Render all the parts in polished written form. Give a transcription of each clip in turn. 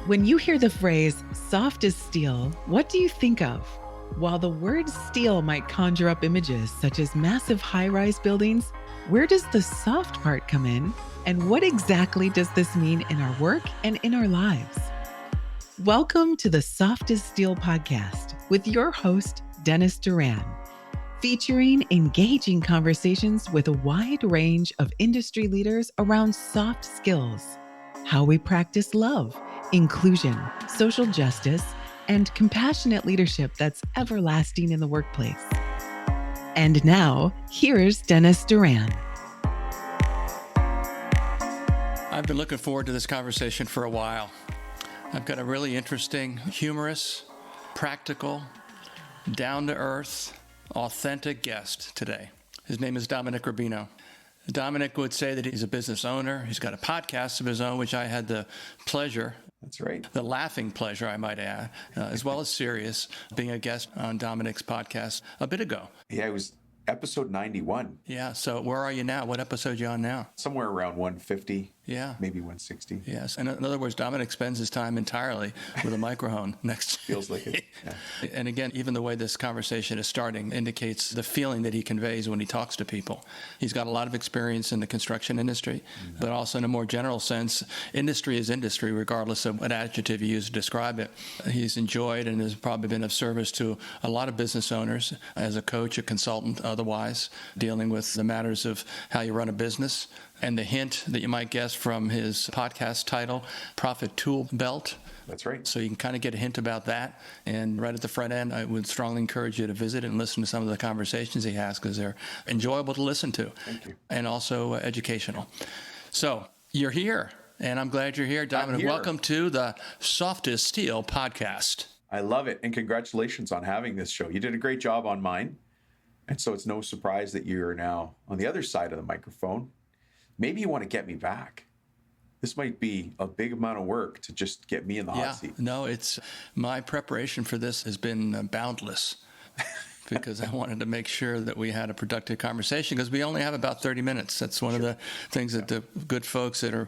When you hear the phrase soft as steel, what do you think of? While the word steel might conjure up images such as massive high rise buildings, where does the soft part come in? And what exactly does this mean in our work and in our lives? Welcome to the Soft as Steel podcast with your host, Dennis Duran, featuring engaging conversations with a wide range of industry leaders around soft skills, how we practice love, inclusion, social justice, and compassionate leadership that's everlasting in the workplace. And now, here's Dennis Duran. I've been looking forward to this conversation for a while. I've got a really interesting, humorous, practical, down-to-earth, authentic guest today. His name is Dominic Rubino. Dominic would say that he's a business owner. He's got a podcast of his own, which I had the pleasure, that's right, the laughing pleasure, I might add, as well as serious, being a guest on Dominic's podcast a bit ago. Yeah, it was episode 91. Yeah, so where are you now? What episode are you on now? Somewhere around 150. Yeah. Maybe 160. Yes. And in other words, Dominic spends his time entirely with a microphone next. Feels like it. Yeah. And again, even the way this conversation is starting indicates the feeling that he conveys when he talks to people. He's got a lot of experience in the construction industry, but also in a more general sense, industry is industry, regardless of what adjective you use to describe it. He's enjoyed and has probably been of service to a lot of business owners as a coach, a consultant, otherwise, dealing with the matters of how you run a business. And the hint that you might guess from his podcast title, Profit Tool Belt. That's right. So you can kind of get a hint about that. And right at the front end, I would strongly encourage you to visit and listen to some of the conversations he has because they're enjoyable to listen to. Thank you. And also educational. So you're here, and I'm glad you're here. Dominic, welcome to the Soft as Steel podcast. I love it. And congratulations on having this show. You did a great job on mine. And so it's no surprise that you're now on the other side of the microphone. Maybe you want to get me back. This might be a big amount of work to just get me in the hot seat. No, it's my preparation for this has been boundless because I wanted to make sure that we had a productive conversation because we only have about 30 minutes. That's one of the things that the good folks that who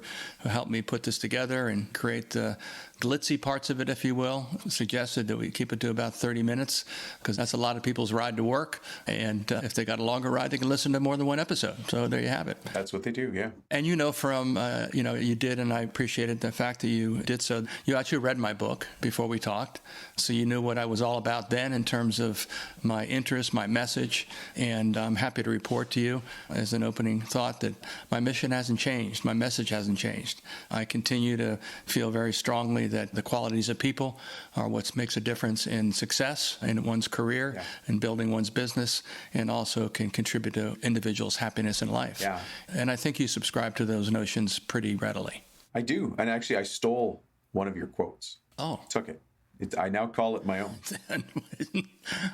helped me put this together and create the glitzy parts of it, if you will, suggested that we keep it to about 30 minutes because that's a lot of people's ride to work. And if they got a longer ride, they can listen to more than one episode. So there you have it. That's what they do, yeah. And you know from, you did, and I appreciated the fact that you did so. You actually read my book before we talked. So you knew what I was all about then in terms of my interest, my message. And I'm happy to report to you as an opening thought that my mission hasn't changed. My message hasn't changed. I continue to feel very strongly that the qualities of people are what makes a difference in success in one's career and building one's business, and also can contribute to individuals' happiness in life. Yeah. And I think you subscribe to those notions pretty readily. I do. And actually, I stole one of your quotes. Oh. Took it. I now call it my own.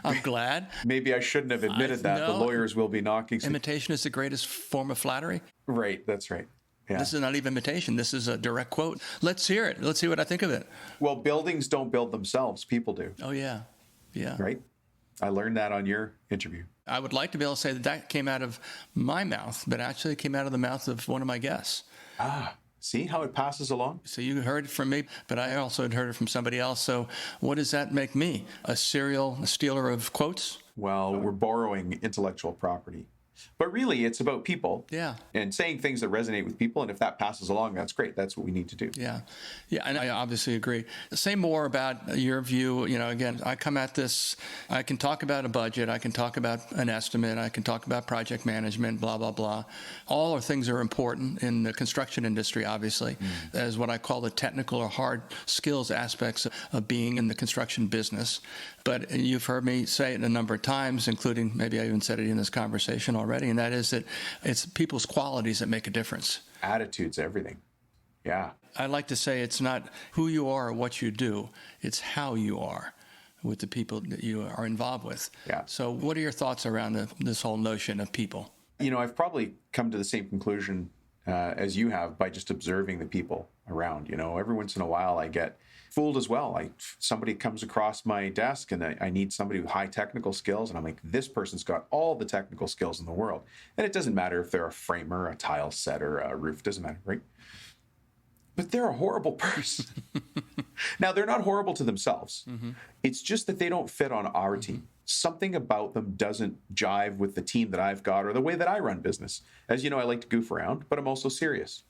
I'm glad. Maybe I shouldn't have admitted that. The lawyers will be knocking. Imitation is the greatest form of flattery. Right. That's right. Yeah. This is not even imitation. This is a direct quote. Let's hear it. Let's see what I think of it. Well, buildings don't build themselves. People do. Oh, yeah. Yeah. Right? I learned that on your interview. I would like to be able to say that came out of my mouth, but actually it came out of the mouth of one of my guests. Ah, see how it passes along? So you heard it from me, but I also had heard it from somebody else. So what does that make me? A serial stealer of quotes? Well, we're borrowing intellectual property. But really, it's about people and saying things that resonate with people. And if that passes along, that's great. That's what we need to do. Yeah. Yeah. And I obviously agree. Say more about your view. Again, I come at this, I can talk about a budget. I can talk about an estimate. I can talk about project management, blah, blah, blah. All are things that are important in the construction industry, obviously, as what I call the technical or hard skills aspects of being in the construction business. But you've heard me say it a number of times, including maybe I even said it in this conversation already, and that is that it's people's qualities that make a difference. Attitude's everything. Yeah. I like to say it's not who you are or what you do, it's how you are with the people that you are involved with. Yeah. So what are your thoughts around this whole notion of people? I've probably come to the same conclusion as you have by just observing the people around. Every once in a while I get fooled as well. Somebody comes across my desk and I need somebody with high technical skills, and I'm like, this person's got all the technical skills in the world. And it doesn't matter if they're a framer, a tile setter, a roof, doesn't matter, right? but they're a horrible person. Now, they're not horrible to themselves. It's just that they don't fit on our team. Something about them doesn't jive with the team that I've got or the way that I run business. As you know, I like to goof around, but I'm also serious.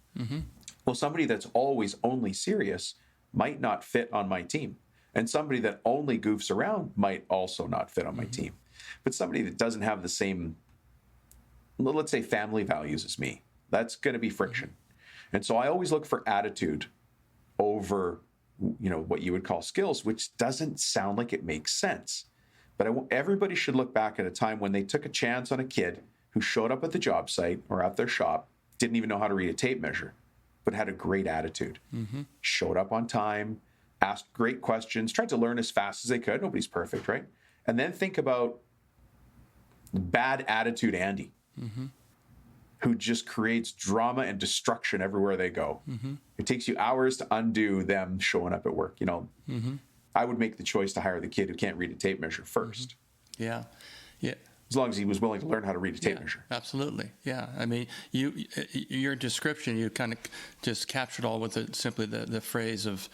Well, somebody that's always only serious might not fit on my team. And somebody that only goofs around might also not fit on my team. But somebody that doesn't have the same, let's say, family values as me, that's going to be friction. And so I always look for attitude over, what you would call skills, which doesn't sound like it makes sense. But everybody should look back at a time when they took a chance on a kid who showed up at the job site or at their shop, didn't even know how to read a tape measure, but had a great attitude, showed up on time, asked great questions, tried to learn as fast as they could. Nobody's perfect, right? And then think about bad attitude Andy, who just creates drama and destruction everywhere they go. It takes you hours to undo them showing up at work. I would make the choice to hire the kid who can't read a tape measure first. Yeah. As long as he was willing to learn how to read a tape measure. Absolutely. Yeah. I mean, your description, you kind of just captured all with simply the phrase of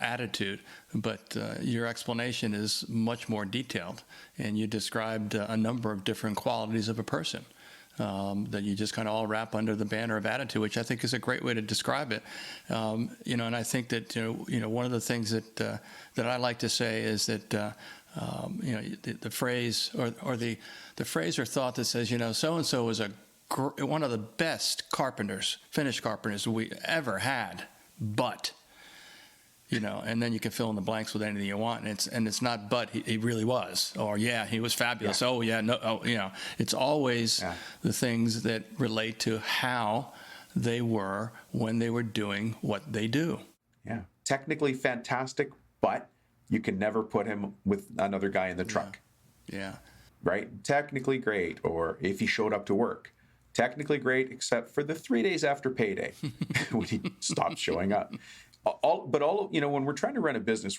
attitude, but your explanation is much more detailed, and you described a number of different qualities of a person. That you just kind of all wrap under the banner of attitude, which I think is a great way to describe it. And I think that one of the things that I like to say is that the phrase or the phrase or thought that says so and so was one of the best finished carpenters we ever had, but. And then you can fill in the blanks with anything you want, and it's not. But he really was, or he was fabulous. Yeah. Oh yeah, no, it's always the things that relate to how they were when they were doing what they do. Yeah, technically fantastic, but you can never put him with another guy in the truck. Yeah. Right. Technically great, or if he showed up to work, technically great, except for the 3 days after payday when he stopped showing up. When we're trying to run a business,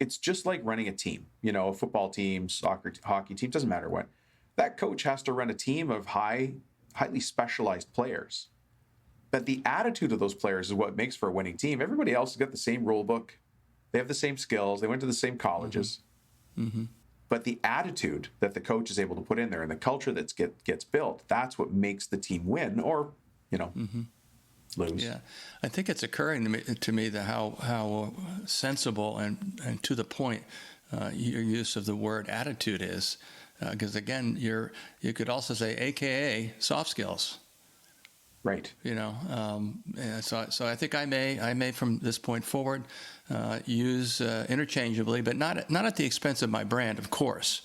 it's just like running a team, a football team, soccer, hockey team, doesn't matter what. That coach has to run a team of highly specialized players. But the attitude of those players is what makes for a winning team. Everybody else has got the same rule book. They have the same skills. They went to the same colleges. But the attitude that the coach is able to put in there and the culture that gets built, that's what makes the team win or, lose. Yeah, I think it's occurring to me that how sensible and to the point your use of the word attitude is, because again, you could also say AKA soft skills. Right. So I think I may from this point forward use interchangeably, but not at the expense of my brand, of course.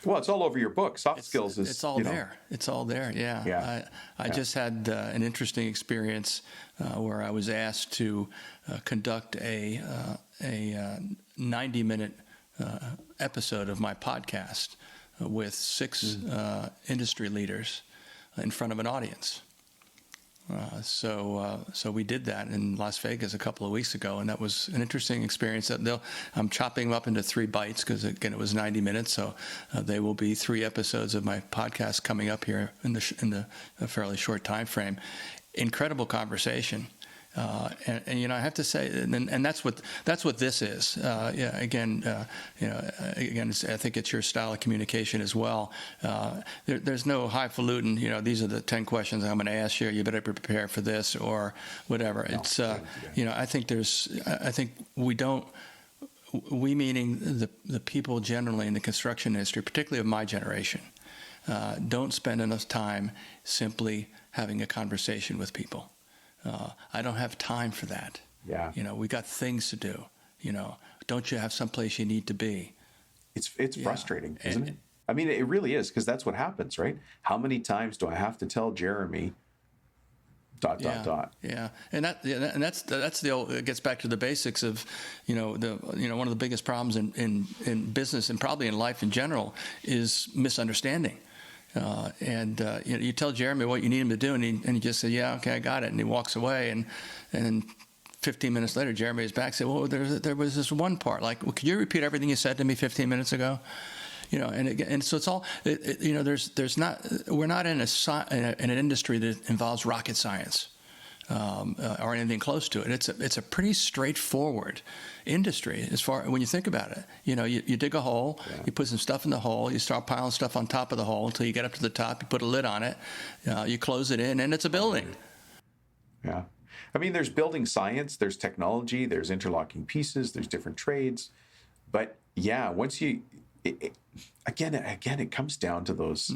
Well, it's all over your book. Soft skills is... It's all there. It's all there, yeah. I just had an interesting experience where I was asked to conduct a 90-minute episode of my podcast with 6 industry leaders in front of an audience. So we did that in Las Vegas a couple of weeks ago, and that was an interesting experience. I'm chopping them up into 3 bites because, again, it was 90 minutes. So they will be 3 episodes of my podcast coming up here in a fairly short time frame. Incredible conversation. And I have to say, and that's what this is. Again, I think it's your style of communication as well. There's no highfalutin. These are the 10 questions I'm going to ask you. You better prepare for this or whatever. No, it's I think we meaning the people generally in the construction industry, particularly of my generation, don't spend enough time simply having a conversation with people. I don't have time for that. Yeah. We got things to do. Don't you have someplace you need to be? It's frustrating, isn't it? I mean, it really is, because that's what happens, right? How many times do I have to tell Jeremy ... Yeah, and that's the old, it gets back to the basics of, one of the biggest problems in business and probably in life in general is misunderstanding. You tell Jeremy what you need him to do, and he just said, "Yeah, okay, I got it," and he walks away, and 15 minutes later, Jeremy is back. Said, "Well, there was this one part. Like, well, could you repeat everything you said to me 15 minutes ago?" And so it's all. There's not. We're not in an industry that involves rocket science. or anything close to it. It's a pretty straightforward industry as far when you think about it. You dig a hole, you put some stuff in the hole, you start piling stuff on top of the hole until you get up to the top. You put a lid on it, you close it in, and it's a building. Yeah. I mean, there's building science, there's technology, there's interlocking pieces, there's different trades. But yeah, once again, it comes down to those.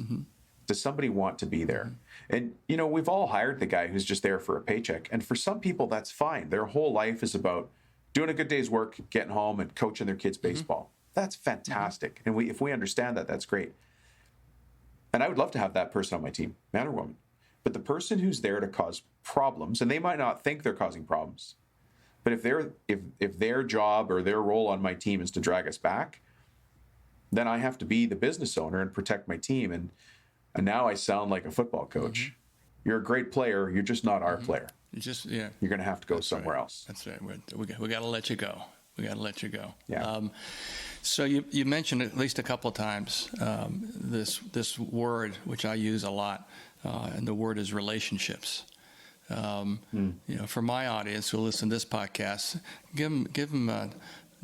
Does somebody want to be there? And, we've all hired the guy who's just there for a paycheck. And for some people, that's fine. Their whole life is about doing a good day's work, getting home and coaching their kids baseball. That's fantastic. And if we understand that, that's great. And I would love to have that person on my team, man or woman. But the person who's there to cause problems, and they might not think they're causing problems, but if their job or their role on my team is to drag us back, then I have to be the business owner and protect my team. And now I sound like a football coach. You're a great player. You're just not our player. You're going to have to go somewhere else. That's right. We got to let you go. We got to let you go. Yeah. So you mentioned at least a couple of times this word, which I use a lot, and the word is relationships. For my audience who listen to this podcast, give them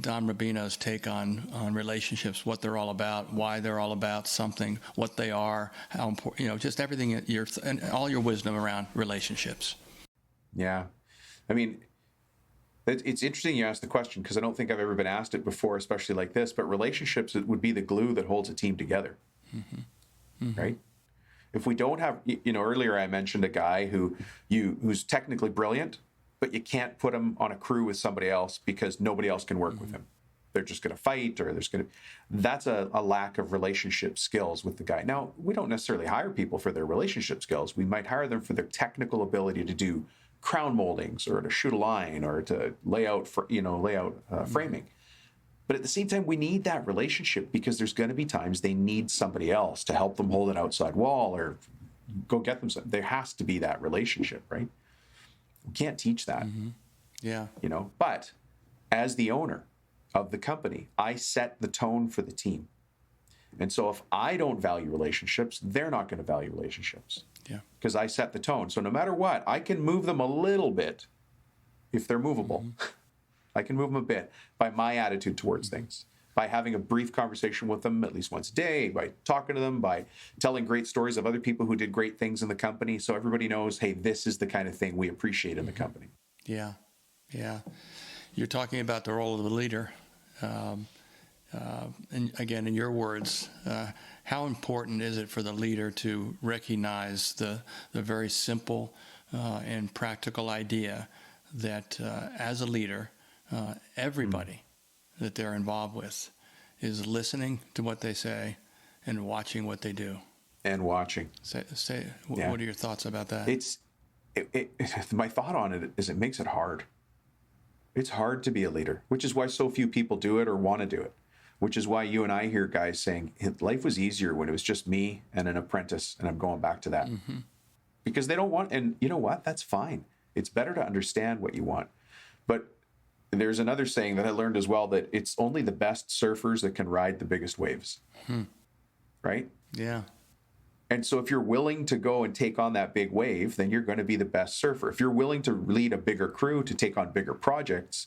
Don Rubino's take on relationships, what they're all about, why they're all about something, what they are, how important, just everything and all your wisdom around relationships. Yeah. I mean, it's interesting you asked the question because I don't think I've ever been asked it before, especially like this, but relationships, it would be the glue that holds a team together, right? If we don't have, earlier I mentioned a guy who's technically brilliant, but you can't put him on a crew with somebody else because nobody else can work with him. They're just going to fight, or that's a lack of relationship skills with the guy. Now, we don't necessarily hire people for their relationship skills. We might hire them for their technical ability to do crown moldings or to shoot a line or to lay out framing. But at the same time, we need that relationship because there's going to be times they need somebody else to help them hold an outside wall or go get them something. There has to be that relationship, right? We can't teach that. Yeah. But as the owner of the company, I set the tone for the team. And so if I don't value relationships, they're not going to value relationships. Yeah. Because I set the tone. So no matter what, I can move them a little bit if they're movable. I can move them a bit by my attitude towards things, by having a brief conversation with them at least once a day, by talking to them, by telling great stories of other people who did great things in the company. So everybody knows, hey, this is the kind of thing we appreciate in the company. Yeah. Yeah. You're talking about the role of the leader. And again, in your words, how important is it for the leader to recognize the very simple and practical idea that as a leader, everybody that they're involved with is listening to what they say and watching what they do? And watching. What are your thoughts about that? My thought on it is it makes it hard. It's hard to be a leader, which is why so few people do it or want to do it, which is why you and I hear guys saying life was easier when it was just me and an apprentice, and I'm going back to that. Because they don't want, and you know what? That's fine. It's better to understand what you want. But there's another saying that I learned as well, that it's only the best surfers that can ride the biggest waves. Right? Yeah. And so if you're willing to go and take on that big wave, then you're going to be the best surfer. If you're willing to lead a bigger crew to take on bigger projects,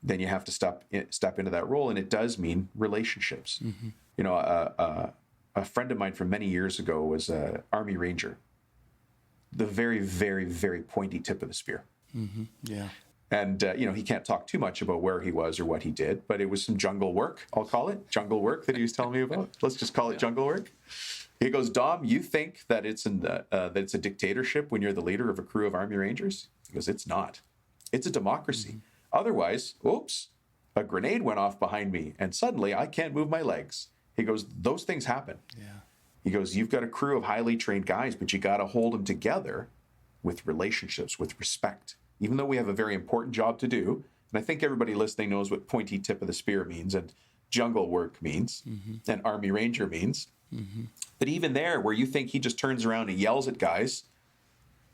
then you have to step into that role. And it does mean relationships. A friend of mine from many years ago was an Army Ranger. The very, very, very pointy tip of the spear. Yeah. And, he can't talk too much about where he was or what he did, but it was some jungle work, I'll call it, jungle work that he was telling me about. Let's just call it jungle work. He goes, Dom, you think that it's that it's a dictatorship when you're the leader of a crew of Army Rangers? He goes, it's not. It's a democracy. Otherwise, oops, a grenade went off behind me and suddenly I can't move my legs. He goes, those things happen. Yeah. He goes, you've got a crew of highly trained guys, but you got to hold them together with relationships, with respect. Even though we have a very important job to do, and I think everybody listening knows what pointy tip of the spear means and jungle work means and Army Ranger means. But even there, where you think he just turns around and yells at guys,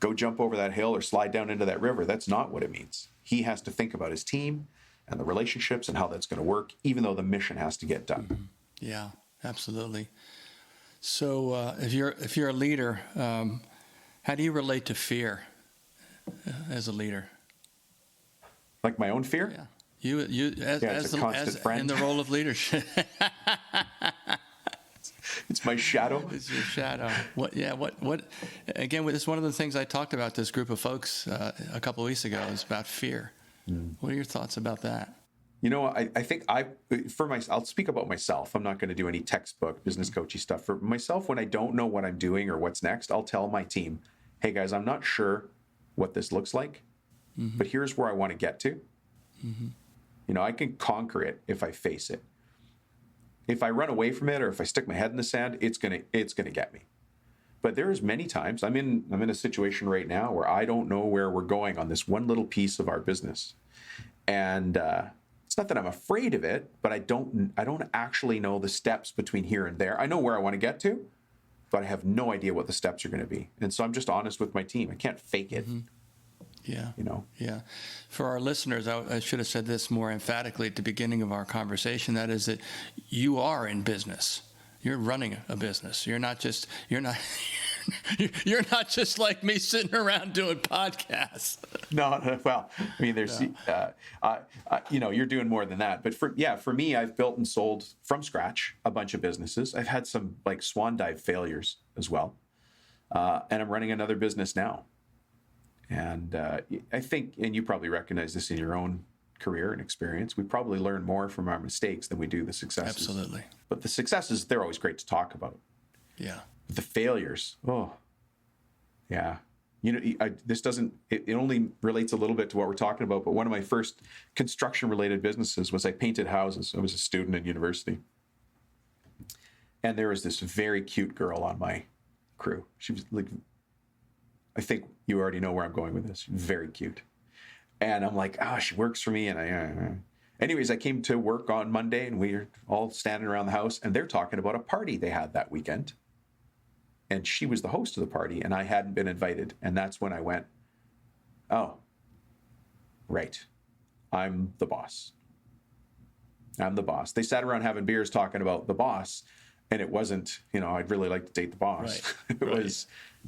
go jump over that hill or slide down into that river, that's not what it means. He has to think about his team and the relationships and how that's going to work, even though the mission has to get done. Yeah, absolutely. So if you're a leader, how do you relate to fear? as a leader? Like my own fear? Yeah. You it's a constant friend. in the role of leadership. It's my shadow. It's your shadow. What? Again, it's one of the things I talked about this group of folks a couple of weeks ago is about fear. What are your thoughts about that? You know, I think I'll speak about myself. I'm not going to do any textbook business coachy stuff. For myself, when I don't know what I'm doing or what's next, I'll tell my team, hey guys, I'm not sure what this looks like, but here's where I want to get to. You know, I can conquer it if I face it. If I run away from it or if I stick my head in the sand, it's gonna get me. But there's many times I'm in a situation right now where I don't know where we're going on this one little piece of our business, and it's not that I'm afraid of it, but I don't actually know the steps between here and there. I know where I want to get to, but I have no idea what the steps are going to be. And so I'm just honest with my team. I can't fake it. Yeah. You know? Yeah. For our listeners, I should have said this more emphatically at the beginning of our conversation. That is that you are in business. You're running a business. You're not just like me sitting around doing podcasts. No, well, I mean, there's, you know, you're doing more than that. But for me, I've built and sold from scratch a bunch of businesses. I've had some like swan dive failures as well. And I'm running another business now. And I think, and you probably recognize this in your own career and experience, we probably learn more from our mistakes than we do the successes. Absolutely. But the successes, they're always great to talk about. Yeah. But the failures, yeah. You know, this doesn't, it only relates a little bit to what we're talking about, but one of my first construction-related businesses was I painted houses. I was a student in university. And there was this very cute girl on my crew. She was like, I think you already know where I'm going with this. Very cute. And I'm like, she works for me. And anyways, I came to work on Monday and we were all standing around the house and they're talking about a party they had that weekend. And she was the host of the party and I hadn't been invited. And that's when I went, oh, right. I'm the boss. I'm the boss. They sat around having beers talking about the boss. And it wasn't, you know, I'd really like to date the boss. Right. It was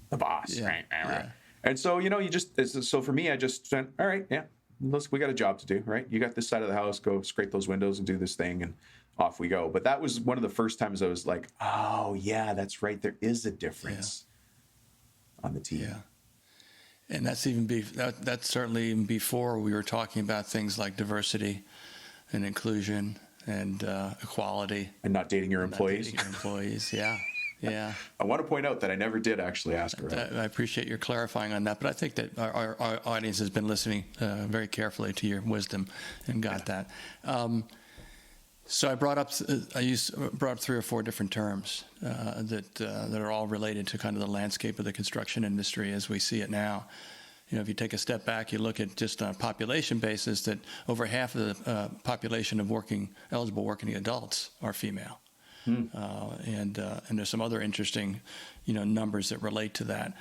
the boss. Yeah. Right. Yeah. And so, you know, so for me, I just went, all right, yeah, we got a job to do, right? You got this side of the house, go scrape those windows and do this thing and off we go. But that was one of the first times I was like, oh yeah, that's right. There is a difference on the team. Yeah. And that's that's certainly even before we were talking about things like diversity and inclusion and equality. And not dating your employees. Yeah. I want to point out that I never did actually ask her out. I appreciate your clarifying on that, but I think that our audience has been listening very carefully to your wisdom and got that. So I brought up 3 or 4 different terms that are all related to kind of the landscape of the construction industry as we see it now. You know, if you take a step back, you look at just on a population basis, that over half of the population of eligible working adults are female. And there's some other interesting, you know, numbers that relate to that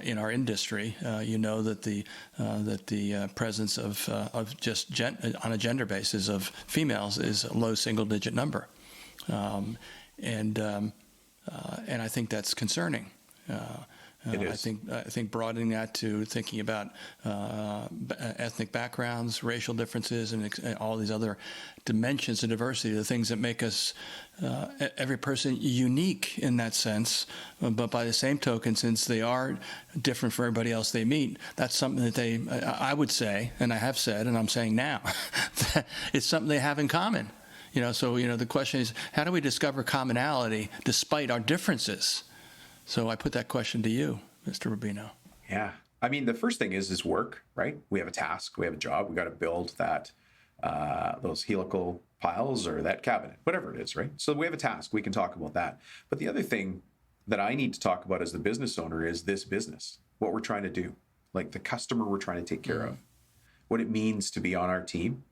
in our industry. You know that the presence of just on a gender basis of females is a low single-digit number, and I think that's concerning. It is. I think broadening that to thinking about ethnic backgrounds, racial differences, and all these other dimensions of diversity, the things that make us, every person, unique in that sense. But by the same token, since they are different from everybody else they meet, that's something that I would say, and I have said, and I'm saying now, that it's something they have in common. You know, so, you know, the question is, how do we discover commonality despite our differences? So I put that question to you, Mr. Rubino. Yeah. I mean, the first thing is work, right? We have a task, we have a job, we got to build that, those helical piles or that cabinet, whatever it is, right? So we have a task, we can talk about that. But the other thing that I need to talk about as the business owner is this business, what we're trying to do, like the customer we're trying to take care of, what it means to be on our team,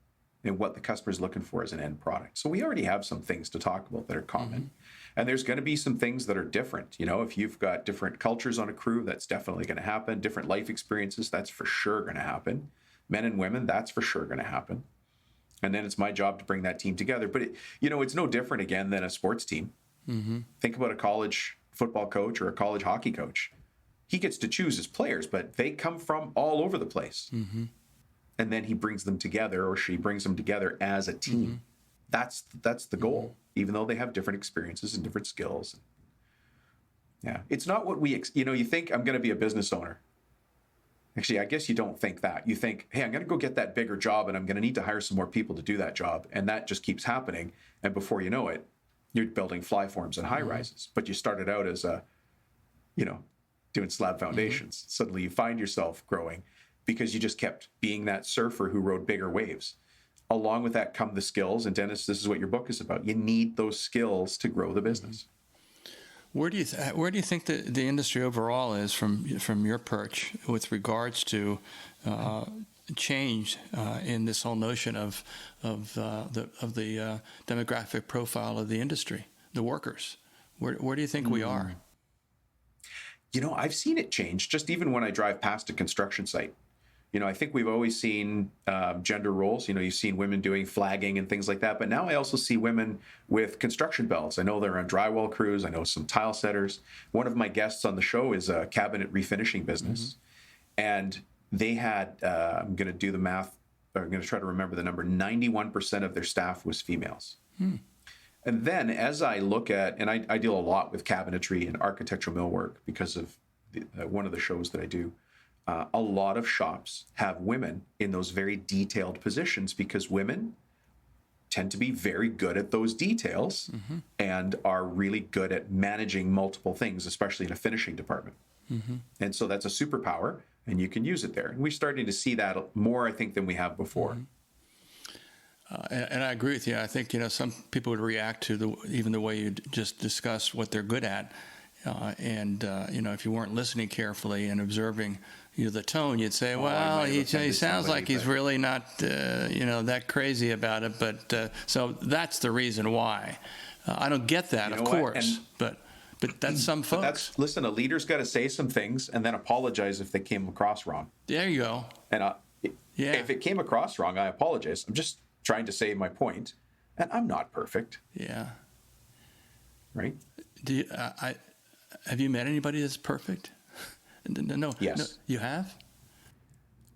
and what the customer's looking for as an end product. So we already have some things to talk about that are common. And there's going to be some things that are different. You know, if you've got different cultures on a crew, that's definitely going to happen. Different life experiences, that's for sure going to happen. Men and women, that's for sure going to happen. And then it's my job to bring that team together. But, it's no different, again, than a sports team. Think about a college football coach or a college hockey coach. he gets to choose his players, but they come from all over the place. And then he brings them together, or she brings them together as a team. That's the goal, even though they have different experiences and different skills. Yeah, it's not what we, you think I'm going to be a business owner. Actually, I guess you don't think that. You think, hey, I'm going to go get that bigger job and I'm going to need to hire some more people to do that job. And that just keeps happening. And before you know it, you're building fly forms and high rises. But you started out as doing slab foundations. Suddenly you find yourself growing because you just kept being that surfer who rode bigger waves. Along with that come the skills. And Dennis, this is what your book is about. You need those skills to grow the business. Where do you think the industry overall is from your perch with regards to change in this whole notion of the demographic profile of the industry, the workers? Where do you think we are? I've seen it change just even when I drive past a construction site. I think we've always seen gender roles. You've seen women doing flagging and things like that. But now I also see women with construction belts. I know they're on drywall crews. I know some tile setters. One of my guests on the show is a cabinet refinishing business. And they had, I'm going to do the math, or I'm going to try to remember the number, 91% of their staff was females. And then as I look at, and I deal a lot with cabinetry and architectural millwork because of one of the shows that I do. A lot of shops have women in those very detailed positions because women tend to be very good at those details and are really good at managing multiple things, especially in a finishing department. And so that's a superpower, and you can use it there. And we're starting to see that more, I think, than we have before. And I agree with you. I think, some people would react to even the way you just discussed what they're good at. If you weren't listening carefully and observing, the tone, you'd say, well, he sounds like he's really not, that crazy about it. But so that's the reason why. I don't get that, of course, but that's some folks. Listen, a leader's got to say some things and then apologize if they came across wrong. There you go. And if it came across wrong, I apologize. I'm just trying to say my point, and I'm not perfect. Yeah. Right? Have you met anybody that's perfect? No. Yes. No, you have?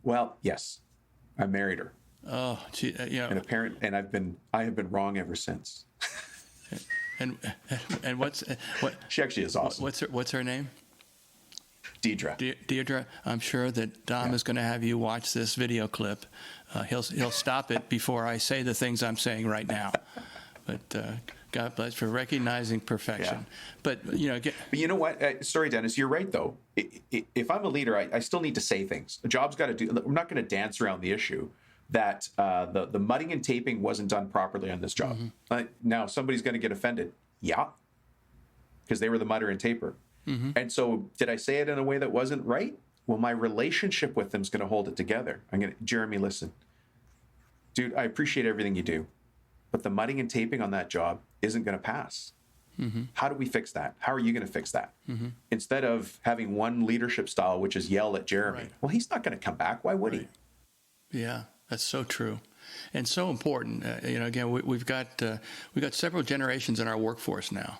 Well, yes. I married her. Oh, gee, and I have been wrong ever since. And what? She actually is awesome. What's her name? Deidre. Deirdre, I'm sure that Dom is going to have you watch this video clip. He'll stop it before I say the things I'm saying right now. But God bless for recognizing perfection. Yeah. But but you know what? Sorry, Dennis, you're right though. If I'm a leader, I still need to say things. A job's got to do. We're not going to dance around the issue that the mudding and taping wasn't done properly on this job. Now somebody's going to get offended. Yeah, because they were the mudder and taper. And so, did I say it in a way that wasn't right? Well, my relationship with them is going to hold it together. Jeremy, listen, dude, I appreciate everything you do, but the mudding and taping on that job isn't going to pass. How do we fix that? How are you going to fix that? Instead of having one leadership style, which is yell at Jeremy, well, he's not going to come back. Why would he? Yeah, that's so true. And so important. Again, we've got several generations in our workforce now.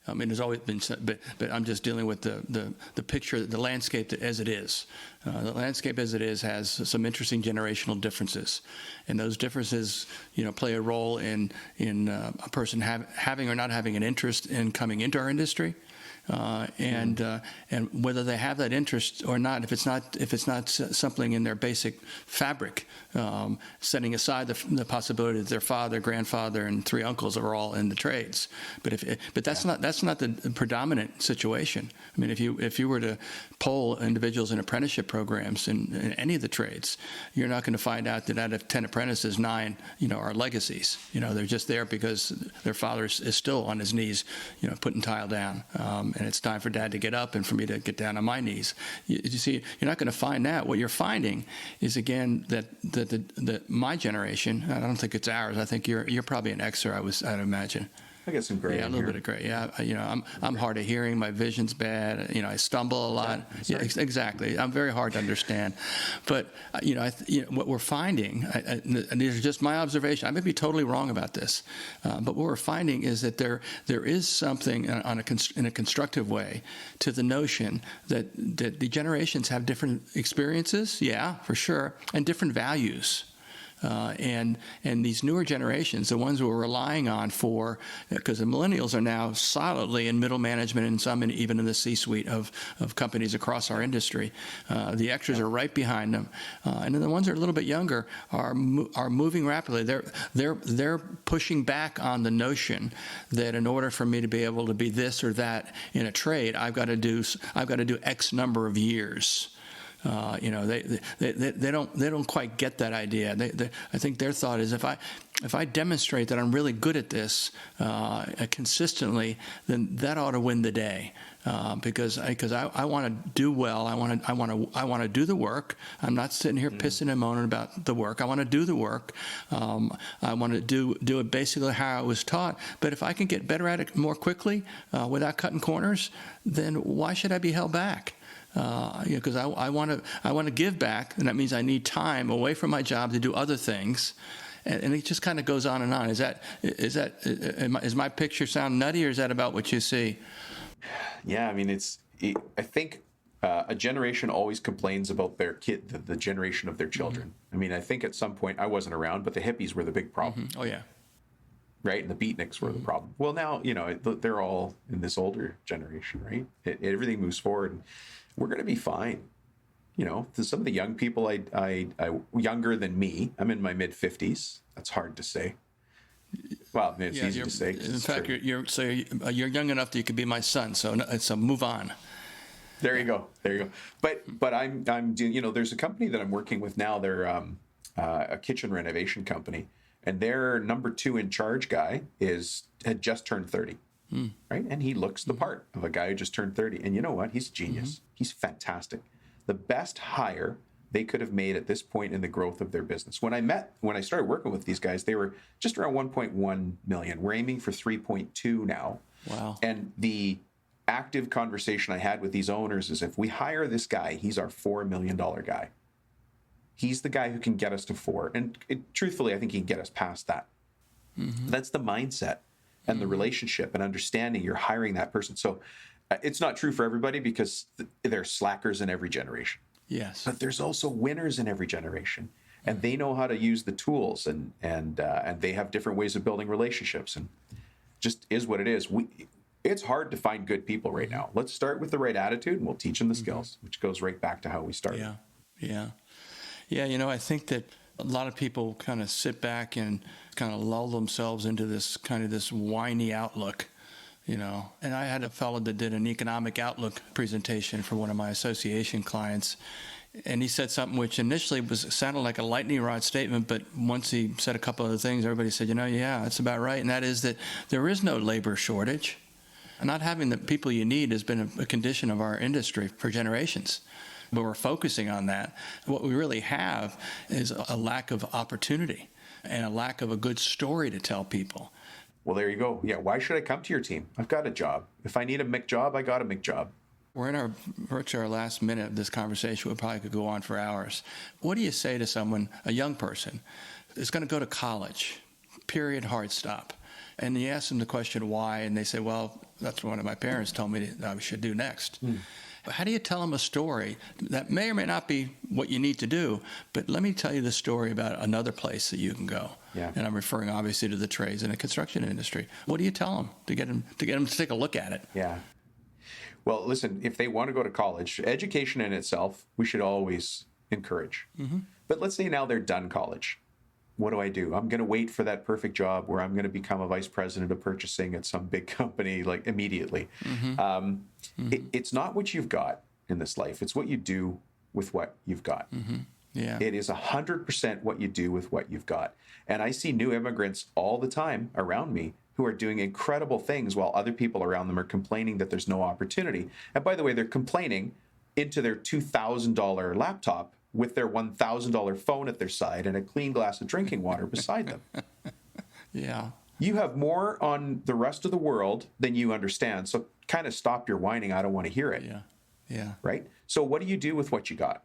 There's always been, but I'm just dealing with the picture, the landscape as it is. The landscape as it is has some interesting generational differences, and those differences, play a role in a person having or not having an interest in coming into our industry. And whether they have that interest or not, if it's not something in their basic fabric, setting aside the possibility that their father, grandfather, and 3 uncles are all in the trades, but that's not the predominant situation. I mean, if you were to poll individuals in apprenticeship programs in any of the trades, you're not going to find out that out of 10 apprentices, 9 are legacies. They're just there because their father is still on his knees, putting tile down. And it's time for Dad to get up and for me to get down on my knees. You see, you're not going to find that. What you're finding is, again, that my generation, I don't think it's ours. I think you're probably an Xer, I'd imagine. I get some gray. Yeah, a little bit of gray. Yeah, I'm hard of hearing. My vision's bad. I stumble a lot. Yeah, exactly. I'm very hard to understand. But what we're finding, and these are just my observation. I may be totally wrong about this, but what we're finding is that there is something in a constructive way to the notion that the generations have different experiences. Yeah, for sure, and different values. And these newer generations, the ones we're relying on because the millennials are now solidly in middle management and some even in the C-suite of companies across our industry. The extras are right behind them, and then the ones that are a little bit younger are moving rapidly. They're pushing back on the notion that in order for me to be able to be this or that in a trade, I've got to do X number of years. They don't quite get that idea. I think their thought is if I demonstrate that I'm really good at this consistently, then that ought to win the day. Because I want to do well. I want to do the work. I'm not sitting here pissing and moaning about the work. I want to do the work. I want to do it basically how I was taught. But if I can get better at it more quickly without cutting corners, then why should I be held back? Because I want to give back, and that means I need time away from my job to do other things, and it just kind of goes on and on. Is my picture sound nutty, or is that about what you see? Yeah, I mean, I think a generation always complains about their kid, the generation of their children. Mm-hmm. I mean, I think at some point I wasn't around, but the hippies were the big problem. Mm-hmm. Oh yeah. Right, and the beatniks were the problem. Well, now they're all in this older generation, right? Everything moves forward, and we're going to be fine. Some of the young people, I younger than me. I'm in my mid-50s. That's hard to say. Well, it's easy to say. In fact, you're young enough that you could be my son. So move on. There you go. But I'm doing. There's a company that I'm working with now. They're a kitchen renovation company. And their number 2 in charge guy had just turned 30, right? And he looks the part of a guy who just turned 30. And you know what? He's a genius. Mm-hmm. He's fantastic. The best hire they could have made at this point in the growth of their business. When I started working with these guys, they were just around 1.1 million. We're aiming for 3.2 now. Wow. And the active conversation I had with these owners is if we hire this guy, he's our $4 million guy. He's the guy who can get us to 4. And truthfully, I think he can get us past that. Mm-hmm. That's the mindset and the relationship and understanding you're hiring that person. So it's not true for everybody because there's slackers in every generation. Yes. But there's also winners in every generation. And they know how to use the tools and they have different ways of building relationships. And just is what it is. It's hard to find good people right now. Let's start with the right attitude and we'll teach them the skills, which goes right back to how we started. Yeah, I think that a lot of people kind of sit back and kind of lull themselves into this whiny outlook, And I had a fellow that did an economic outlook presentation for one of my association clients, and he said something which initially sounded like a lightning rod statement, but once he said a couple other things, everybody said, yeah, that's about right, and that is that there is no labor shortage. Not having the people you need has been a condition of our industry for generations. But we're focusing on that. What we really have is a lack of opportunity and a lack of a good story to tell people. Well, there you go. Yeah, why should I come to your team? I've got a job. If I need a McJob, I got a McJob. We're in our last minute of this conversation. We probably could go on for hours. What do you say to someone, a young person, is going to go to college, period, hard stop? And you ask them the question why, and they say, well, that's what my parents told me that I should do next. How do you tell them a story that may or may not be what you need to do, but let me tell you the story about another place that you can go? Yeah. And I'm referring obviously to the trades and the construction industry. What do you tell them to get them to take a look at it? Yeah. Well, listen, if they want to go to college, education in itself, we should always encourage. Mm-hmm. But let's say now they're done college. What do? I'm going to wait for that perfect job where I'm going to become a vice president of purchasing at some big company, like immediately. Mm-hmm. It's not what you've got in this life. It's what you do with what you've got. Mm-hmm. Yeah. It is 100% what you do with what you've got. And I see new immigrants all the time around me who are doing incredible things while other people around them are complaining that there's no opportunity. And by the way, they're complaining into their $2,000 laptop with their $1,000 phone at their side and a clean glass of drinking water beside them. Yeah. You have more on the rest of the world than you understand. So kind of stop your whining. I don't want to hear it. Yeah. Yeah. Right. So what do you do with what you got?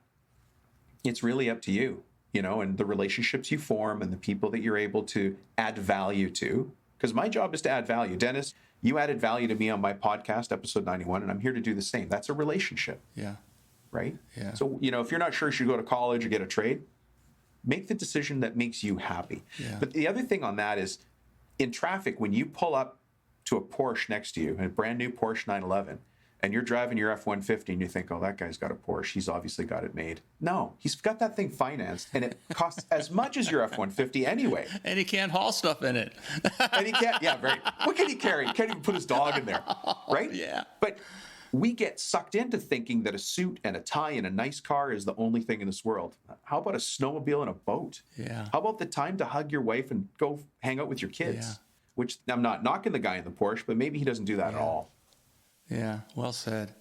It's really up to you, and the relationships you form and the people that you're able to add value to. Because my job is to add value. Dennis, you added value to me on my podcast, episode 91, and I'm here to do the same. That's a relationship. Yeah. Right? Yeah. So, if you're not sure you should go to college or get a trade, make the decision that makes you happy. Yeah. But the other thing on that is, in traffic, when you pull up to a Porsche next to you, a brand new Porsche 911, and you're driving your F-150 and you think, oh, that guy's got a Porsche. He's obviously got it made. No, he's got that thing financed, and it costs as much as your F-150 anyway. And he can't haul stuff in it. And he can't, yeah, right. What can he carry? He can't even put his dog in there, right? Yeah. But we get sucked into thinking that a suit and a tie and a nice car is the only thing in this world. How about a snowmobile and a boat? Yeah. How about the time to hug your wife and go hang out with your kids? Yeah. Which, I'm not knocking the guy in the Porsche, but maybe he doesn't do that at all. Yeah, well said.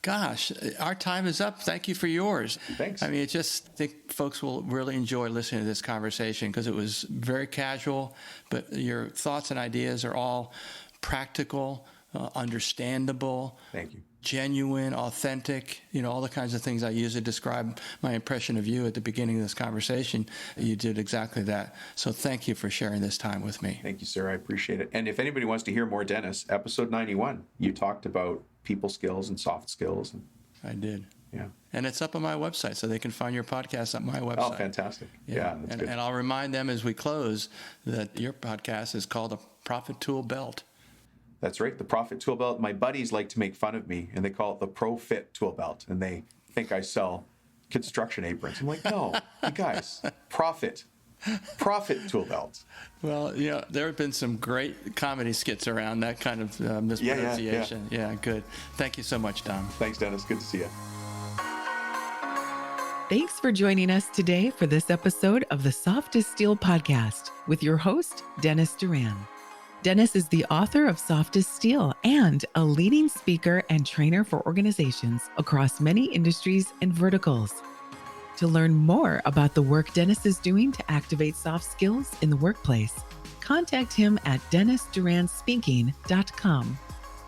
Gosh, our time is up. Thank you for yours. Thanks. I mean, I just think folks will really enjoy listening to this conversation because it was very casual, but your thoughts and ideas are all practical, understandable. Thank you. Genuine, authentic, all the kinds of things I use to describe my impression of you at the beginning of this conversation. You did exactly that. So thank you for sharing this time with me. Thank you, sir. I appreciate it. And if anybody wants to hear more, Dennis, episode 91, you talked about people skills and soft skills. I did. Yeah. And it's up on my website, so they can find your podcast on my website. Oh, fantastic. Yeah, that's good. And I'll remind them as we close that your podcast is called The Profit Tool Belt. That's right, the Profit Tool Belt. My buddies like to make fun of me, and they call it the Pro Fit Tool Belt, and they think I sell construction aprons. I'm like, no, you guys, Profit Tool Belt. Well, there have been some great comedy skits around that kind of mispronunciation. Yeah, good. Thank you so much, Dom. Thanks, Dennis. Good to see you. Thanks for joining us today for this episode of the Soft as Steel podcast with your host, Dennis Duran. Dennis is the author of Soft as Steel and a leading speaker and trainer for organizations across many industries and verticals. To learn more about the work Dennis is doing to activate soft skills in the workplace, contact him at DennisDuranSpeaking.com.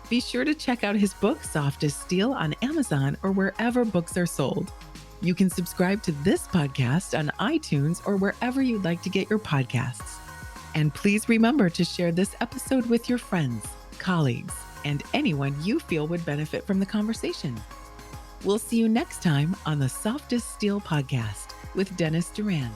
Be sure to check out his book, Soft as Steel, on Amazon or wherever books are sold. You can subscribe to this podcast on iTunes or wherever you'd like to get your podcasts. And please remember to share this episode with your friends, colleagues, and anyone you feel would benefit from the conversation. We'll see you next time on the Soft as Steel podcast with Dennis Duran.